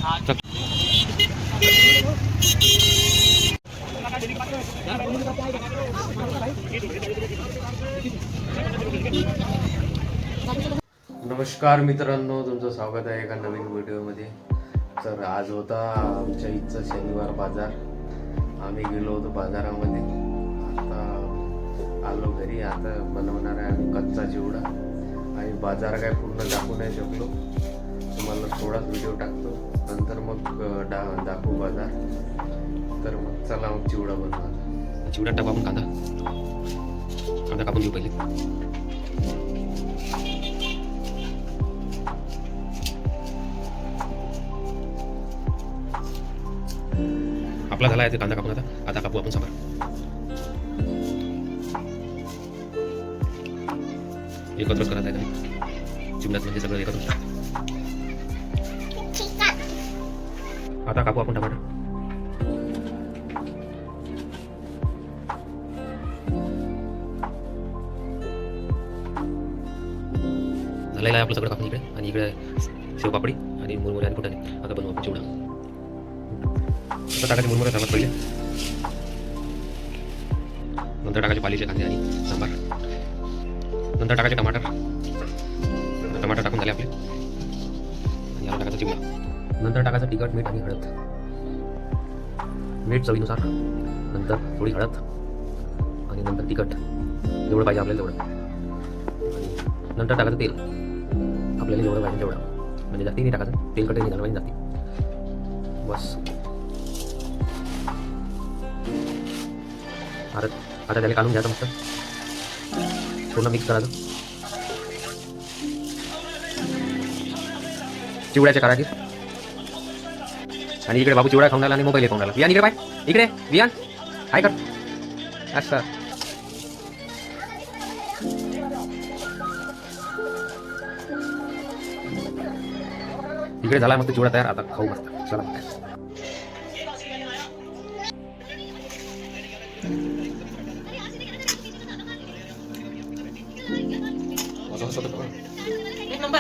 नमस्कार मित्रांनो, तुमचं स्वागत आहे एका नवीन व्हिडिओमध्ये. तर आज होता आमच्या इथचा शनिवार बाजार. आम्ही गेलो होतो बाजारामध्ये. आता आलो घरी. आता बनवणार आहे आम्ही कच्चा चिवडा. आणि बाजार काय पूर्ण दाखवू नाही शकलो, तुम्हाला थोडाच व्हिडिओ टाकतो, नंतर मग दाखवू बाजार. तर मग चला मग चिवडा बनवा. चिवडा टाकू आपण. कांदा कापून घेऊ पहिले. आपला झाला आहे ते कांदा कापून. आता कापू आपण सांबार. एकत्रच करत आहे चिवड्यात, म्हणजे सगळं एकत्रच. आता कापू आपण टमाटर. झालेलं आहे आपलं सगळं कापून इकडे. आणि इकडे शेवपापडी आणि मुरमुरे आणि फुटाणे. आता बनवू आपण चिवडा. आता टाकायचे मुरमुरे सर्वात पहिले, नंतर टाकायचे पालीचे कांदे आणि सांबार, नंतर टाकायचे टमाटर. टमाटर टाकून झाले आपले. आणि याला टाकायचा चिवडा. नंतर टाकायचं तिखट, मीठ आणि हळद. मीठ चवीनुसार, नंतर थोडी हळद आणि नंतर तिखट जेवढं पाहिजे आपल्याला तेवढं. आणि नंतर टाकायचं तेल आपल्याला जेवढं पाहिजे तेवढं, म्हणजे जास्ती नाही टाकायचं. तेल कटे निघालं पाहिजे जास्ती. बस. आता त्याला काढून घ्यायचं मस्त. पूर्ण मिक्स करायचं. चिवड्याचे कारागीर. आणि इकडे बाबू चिवडा खाऊन राहिला आणि मोबाईल खाऊन राहिला. वियान इकडे पाय. इकडे वियान हाय कर. असं इकडे झाला मस्त चिवडा तयार. आता खाऊ मस्त. चला. एक नंबर.